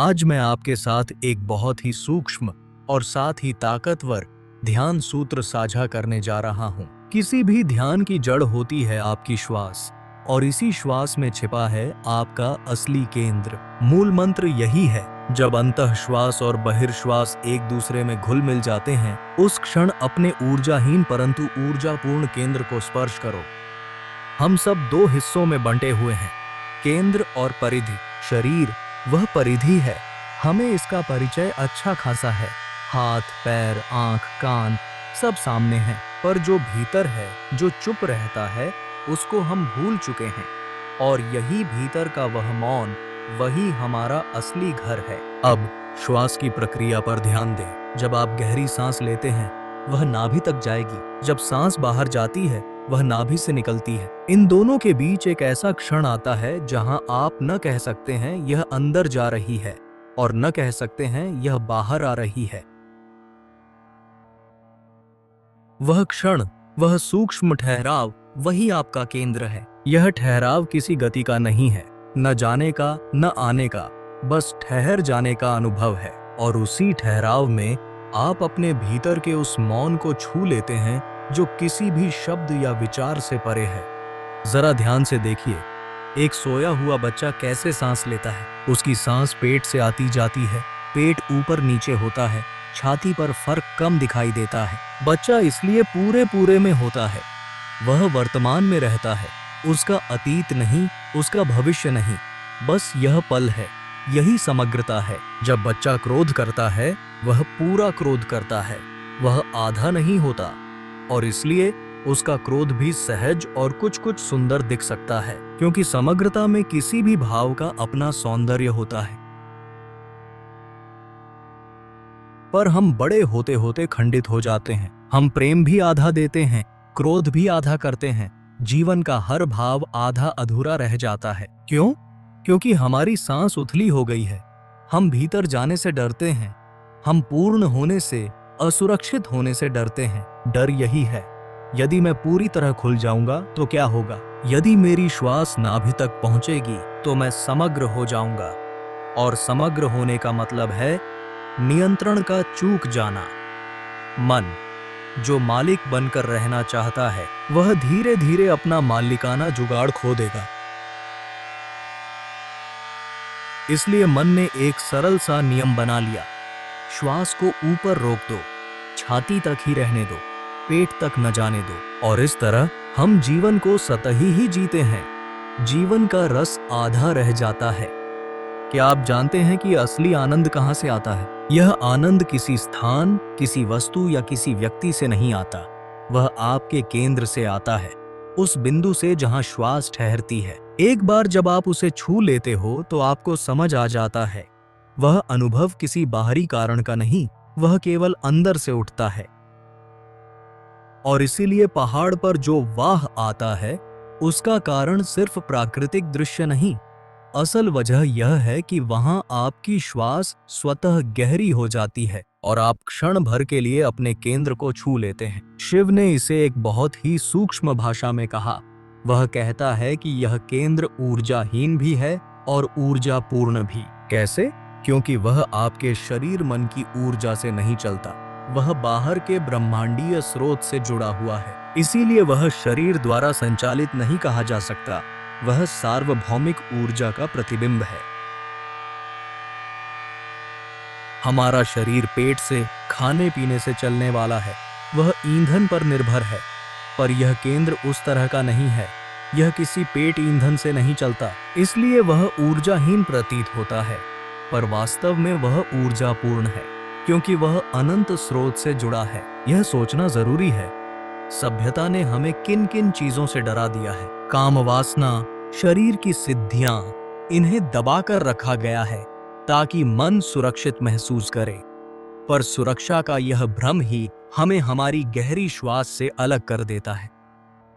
आज मैं आपके साथ एक बहुत ही सूक्ष्म और साथ ही ताकतवर ध्यान सूत्र साझा करने जा रहा हूं। किसी भी ध्यान की जड़ होती है आपकी श्वास, और इसी श्वास में छिपा है आपका असली केंद्र। मूल मंत्र यही है, जब अंतः श्वास और बहिर्श्वास एक दूसरे में घुल मिल जाते हैं, उस क्षण अपने ऊर्जाहीन परंतु ऊर्जापूर्ण केंद्र को स्पर्श करो। हम सब दो हिस्सों में बंटे हुए हैं, केंद्र और परिधि। शरीर वह परिधि है, हमें इसका परिचय अच्छा खासा है। हाथ, पैर, आंख, कान सब सामने हैं, पर जो भीतर है, जो चुप रहता है, उसको हम भूल चुके हैं। और यही भीतर का वह मौन, वही हमारा असली घर है। अब श्वास की प्रक्रिया पर ध्यान दें। जब आप गहरी सांस लेते हैं, वह नाभि तक जाएगी। जब सांस बाहर जाती है, वह नाभि से निकलती है। इन दोनों के बीच एक ऐसा क्षण आता है जहां आप न कह सकते हैं यह अंदर जा रही है, और न कह सकते हैं यह बाहर आ रही है। वह क्षण, वह सूक्ष्म ठहराव, वही आपका केंद्र है। यह ठहराव किसी गति का नहीं है, न जाने का न आने का, बस ठहर जाने का अनुभव है। और उसी ठहराव में आप अपने भीतर के उस मौन को छू लेते हैं जो किसी भी शब्द या विचार से परे है। जरा ध्यान से देखिए, एक सोया हुआ बच्चा कैसे सांस लेता है। उसकी सांस पेट से आती जाती है, पेट ऊपर नीचे होता है, छाती पर फर्क कम दिखाई देता है। बच्चा इसलिए पूरे में होता है, वह वर्तमान में रहता है। उसका अतीत नहीं, उसका भविष्य नहीं, बस यह पल है। यही समग्रता है। जब बच्चा क्रोध करता है, वह पूरा क्रोध करता है, वह आधा नहीं होता। और इसलिए उसका क्रोध भी सहज और कुछ सुंदर दिख सकता है, क्योंकि समग्रता में किसी भी भाव का अपना सौंदर्य होता है। पर हम बड़े होते होते खंडित हो जाते हैं। हम प्रेम भी आधा देते हैं, क्रोध भी आधा करते हैं। जीवन का हर भाव आधा अधूरा रह जाता है। क्यों? क्योंकि हमारी सांस उथली हो गई है। हम भीतर जाने से डरते हैं, हम पूर्ण होने से, असुरक्षित होने से डरते हैं। डर यही है, यदि मैं पूरी तरह खुल जाऊंगा तो क्या होगा? यदि मेरी श्वास नाभि तक पहुंचेगी तो मैं समग्र हो जाऊंगा। और समग्र होने का मतलब है नियंत्रण का चूक जाना। मन, जो मालिक बनकर रहना चाहता है, वह धीरे धीरे अपना मालिकाना जुगाड़ खो देगा। इसलिए मन ने एक सरल सा नियम बना लिया, श्वास को ऊपर रोक दो, छाती तक ही रहने दो, पेट तक न जाने दो। और इस तरह हम जीवन को सतही ही जीते हैं। जीवन का रस आधा रह जाता है। क्या आप जानते हैं कि असली आनंद कहां से आता है? यह आनंद किसी स्थान, किसी वस्तु या किसी व्यक्ति से नहीं आता। वह आपके केंद्र से आता है, उस बिंदु से जहां श्वास ठहरती है। एक बार जब आप उसे छू लेते हो तो आपको समझ आ जाता है, वह अनुभव किसी बाहरी कारण का नहीं, वह केवल अंदर से उठता है। और इसीलिए पहाड़ पर जो वाह आता है, उसका कारण सिर्फ प्राकृतिक दृश्य नहीं, असल वजह यह है कि वहां आपकी श्वास स्वतः गहरी हो जाती है और आप क्षण भर के लिए अपने केंद्र को छू लेते हैं। शिव ने इसे एक बहुत ही सूक्ष्म भाषा में कहा। वह कहता है कि यह केंद्र ऊर्जाहीन भी है और ऊर्जापूर्ण भी। कैसे? क्योंकि वह आपके शरीर मन की ऊर्जा से नहीं चलता, वह बाहर के ब्रह्मांडीय स्रोत से जुड़ा हुआ है। इसीलिए वह शरीर द्वारा संचालित नहीं कहा जा सकता, वह सार्वभौमिक ऊर्जा का प्रतिबिंब है। हमारा शरीर पेट से, खाने पीने से चलने वाला है, वह ईंधन पर निर्भर है। पर यह केंद्र उस तरह का नहीं है, यह किसी पेट ईंधन से नहीं चलता, इसलिए वह ऊर्जाहीन प्रतीत होता है। पर वास्तव में वह ऊर्जापूर्ण है, क्योंकि वह अनंत स्रोत से जुड़ा है। यह सोचना जरूरी है, सभ्यता ने हमें किन किन चीजों से डरा दिया है। काम वासना, शरीर की सिद्धियां, इन्हें दबाकर रखा गया है ताकि मन सुरक्षित महसूस करे। पर सुरक्षा का यह भ्रम ही हमें हमारी गहरी श्वास से अलग कर देता है।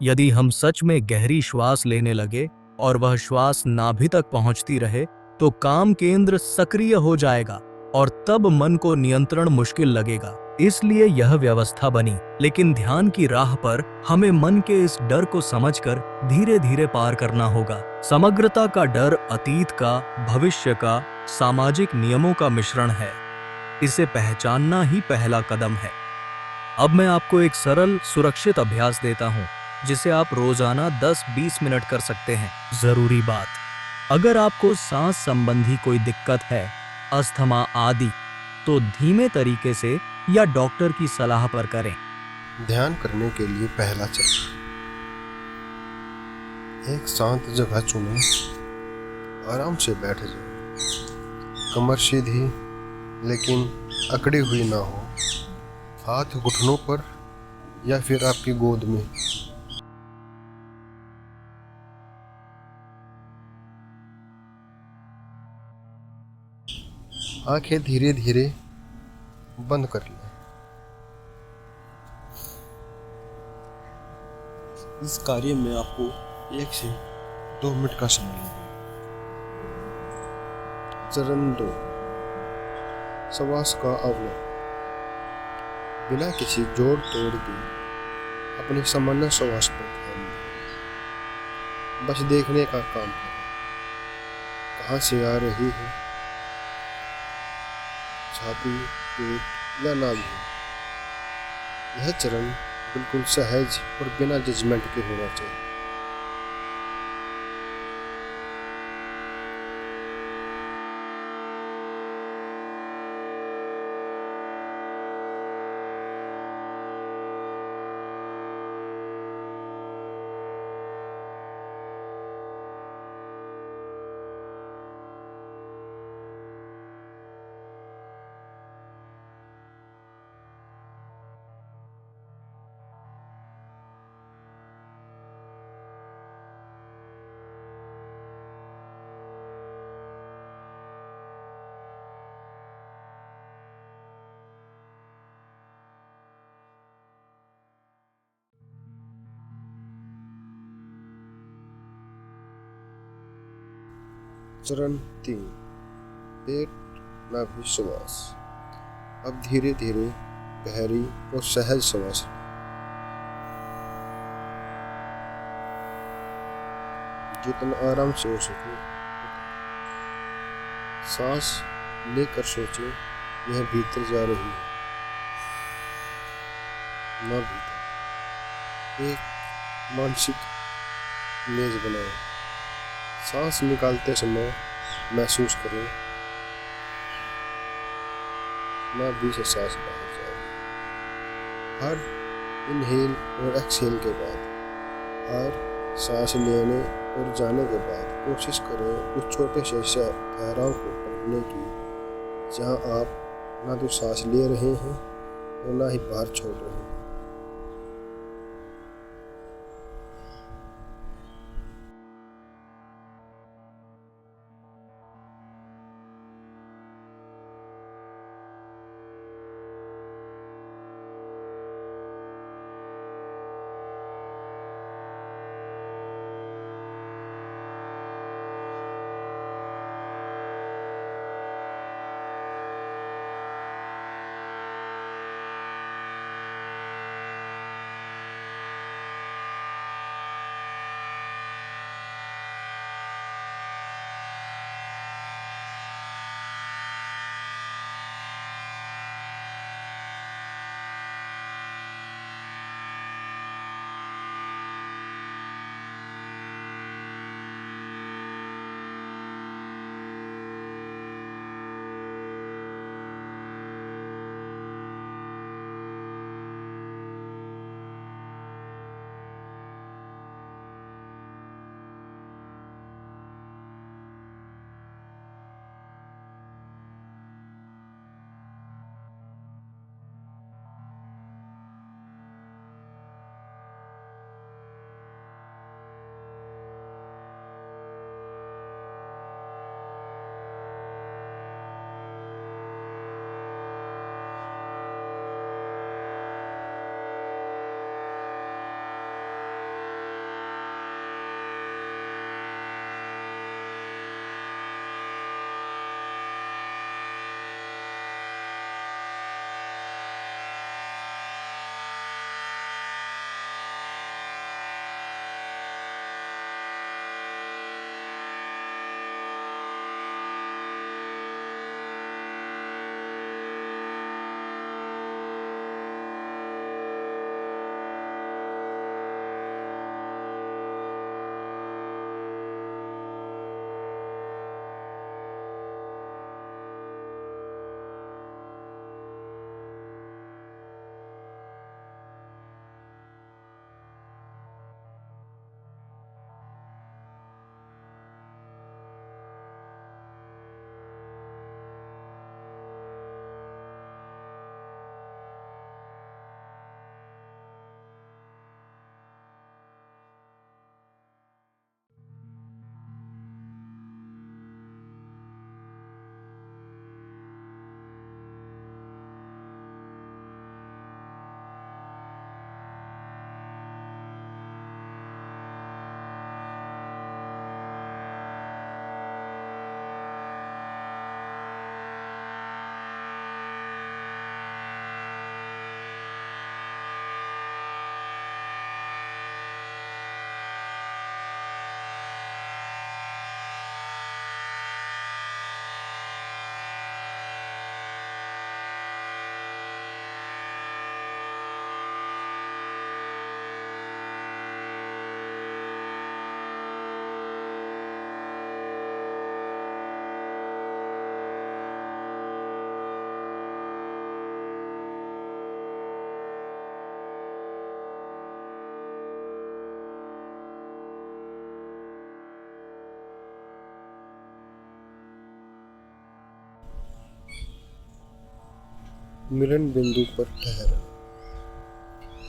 यदि हम सच में गहरी श्वास लेने लगे और वह श्वास नाभि तक पहुंचती रहे, तो काम केंद्र सक्रिय हो जाएगा और तब मन को नियंत्रण मुश्किल लगेगा। इसलिए यह व्यवस्था बनी। लेकिन ध्यान की राह पर हमें मन के इस डर को समझकर धीरे धीरे पार करना होगा। समग्रता का डर अतीत का, भविष्य का, सामाजिक नियमों का मिश्रण है। इसे पहचानना ही पहला कदम है। अब मैं आपको एक सरल, सुरक्षित अभ्यास देता हूँ, जिसे आप रोजाना 10-20 मिनट कर सकते हैं। जरूरी बात, अगर आपको सांस संबंधी कोई दिक्कत है, अस्थमा आदि, तो धीमे तरीके से या डॉक्टर की सलाह पर करें। ध्यान करने के लिए पहला चरण, एक शांत जगह चुनें, आराम से बैठ जाएं। कमर सीधी लेकिन अकड़ी हुई ना हो। हाथ घुटनों पर या फिर आपकी गोद में। आंखें धीरे धीरे बंद कर लें। इस कार्य में आपको 1 से 2 मिनट का समय लगेगा। चरण 2, श्वास का अवलोकन। बिना किसी जोड़ तोड़ के अपनी सामान्य श्वास पर ध्यान दें। बस देखने का काम करें, कहाँ से आ रही है, छाती, पेट या नाभि। यह चरण बिल्कुल सहज और बिना जजमेंट के होना चाहिए। चरण 3, पेट नाभि श्वास। अब धीरे धीरे गहरी और सहज श्वास। जितना आराम से हो सके सांस लेकर सोचे, यह भीतर जा रही है, न भीतर। एक मानसिक इमेज बनाएं। सांस निकालते समय महसूस करें नाभि से सांस बाहर जा रही है। हर इनहेल और एक्सहेल के बाद, हर सांस लेने और जाने के बाद कोशिश करें उस छोटे से ठहराव को पकड़ने की, जहां आप ना तो सांस ले रहे हैं और ना ही बाहर छोड़ रहे हैं। मिलन बिंदु पर ठहरा।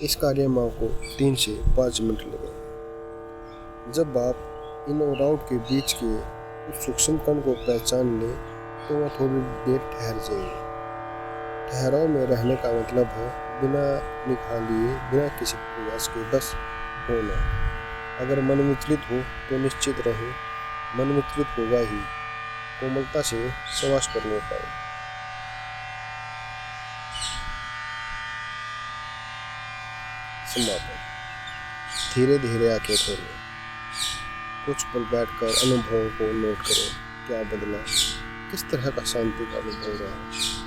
इस कार्य में आपको 3 से 5 मिनट लगेंगे। जब आप इन और आउट के बीच के उस सूक्ष्म कण को पहचान लें तो वह थोड़ी देर ठहर जाएगी। ठहराव में रहने का मतलब है बिना निकाह लिए, बिना किसी प्रयास के बस होना। अगर मन विचलित हो तो निश्चित रहे मन विचलित होगा ही, कोमलता से संवास करने पाए। समापन। धीरे धीरे आंखें खोलें। कुछ पल बैठकर अनुभवों को नोट करें। क्या बदला, किस तरह का शांति का अनुभव रहा।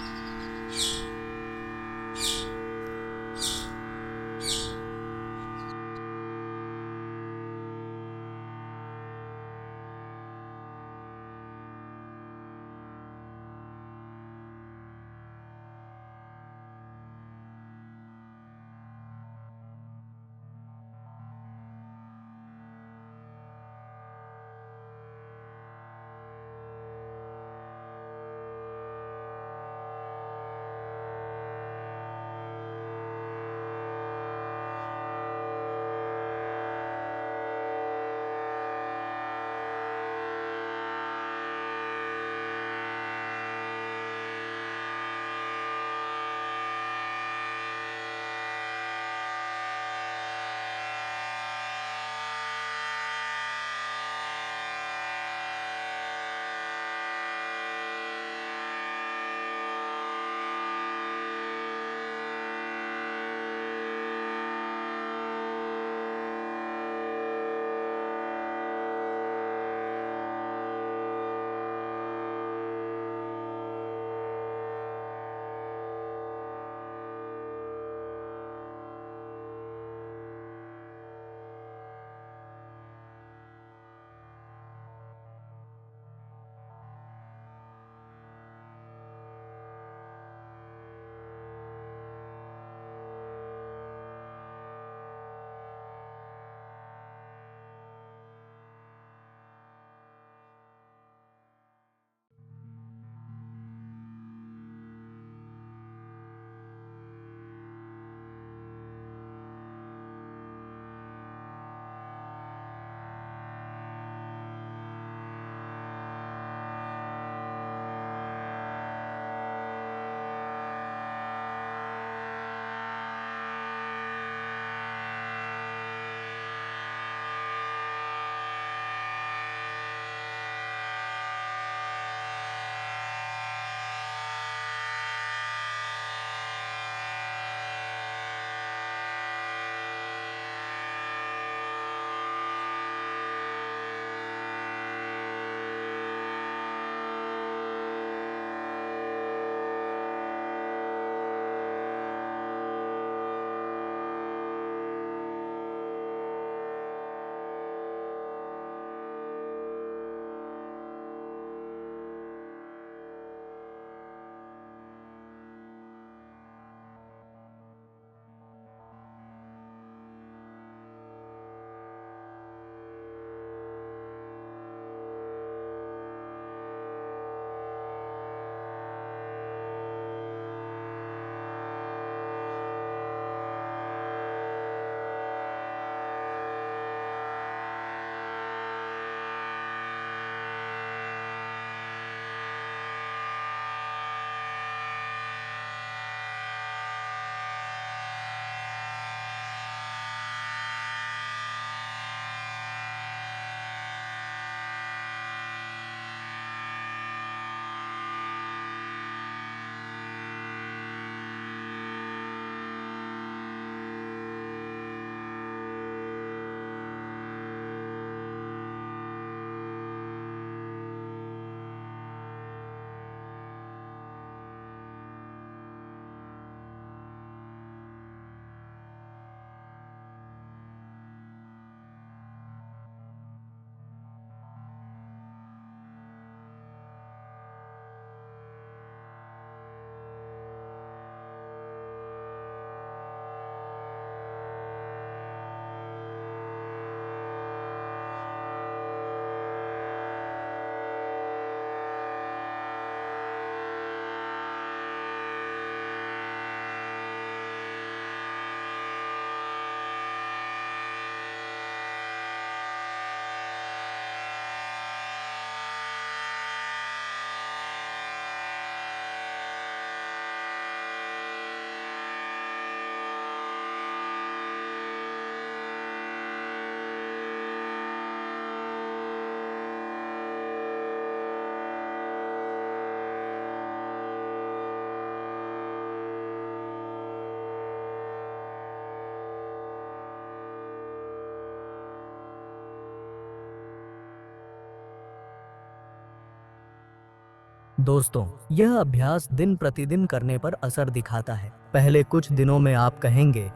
दोस्तों, यह अभ्यास दिन प्रतिदिन करने पर असर दिखाता है। पहले कुछ दिनों में आप कहेंगे,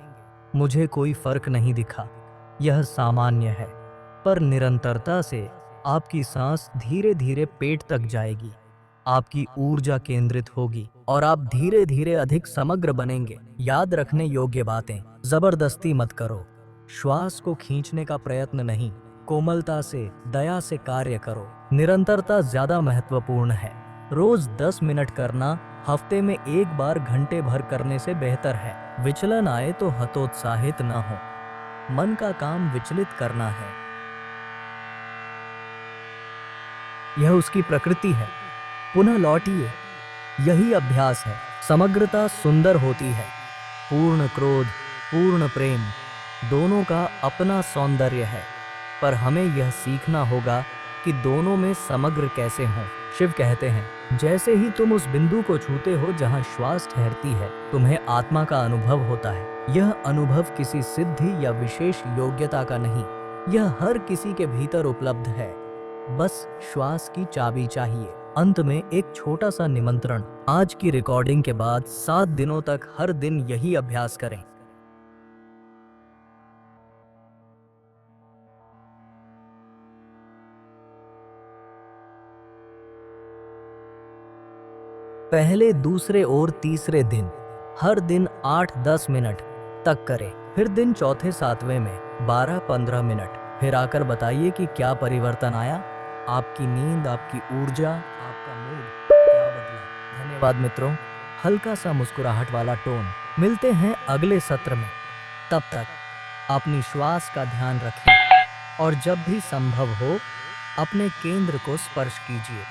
मुझे कोई फर्क नहीं दिखा, यह सामान्य है। पर निरंतरता से आपकी सांस धीरे धीरे पेट तक जाएगी, आपकी ऊर्जा केंद्रित होगी और आप धीरे धीरे अधिक समग्र बनेंगे। याद रखने योग्य बातें: जबरदस्ती मत करो, श्वास को खींचने का प्रयत्न नहीं, कोमलता से, दया से कार्य करो। निरंतरता ज्यादा महत्वपूर्ण है। रोज 10 मिनट करना हफ्ते में एक बार घंटे भर करने से बेहतर है। विचलन आए तो हतोत्साहित न हो, मन का काम विचलित करना है, यह उसकी प्रकृति है। पुनः लौटिए, यही अभ्यास है। समग्रता सुंदर होती है। पूर्ण क्रोध, पूर्ण प्रेम, दोनों का अपना सौंदर्य है, पर हमें यह सीखना होगा कि दोनों में समग्र कैसे हों। शिव कहते हैं, जैसे ही तुम उस बिंदु को छूते हो जहां श्वास ठहरती है, तुम्हें आत्मा का अनुभव होता है। यह अनुभव किसी सिद्धि या विशेष योग्यता का नहीं, यह हर किसी के भीतर उपलब्ध है। बस श्वास की चाबी चाहिए। अंत में एक छोटा सा निमंत्रण: आज की रिकॉर्डिंग के बाद 7 दिनों तक हर दिन यही अभ्यास करें। पहले, दूसरे और तीसरे दिन हर दिन 8-10 मिनट तक करें। फिर दिन चौथे सातवें में 12-15 मिनट। फिर आकर बताइए कि क्या परिवर्तन आया। आपकी नींद, आपकी ऊर्जा, आपका मूड क्या बदला। धन्यवाद मित्रों। हल्का सा मुस्कुराहट वाला टोन। मिलते हैं अगले सत्र में। तब तक अपनी श्वास का ध्यान रखें और जब भी संभव हो अपने केंद्र को स्पर्श कीजिए।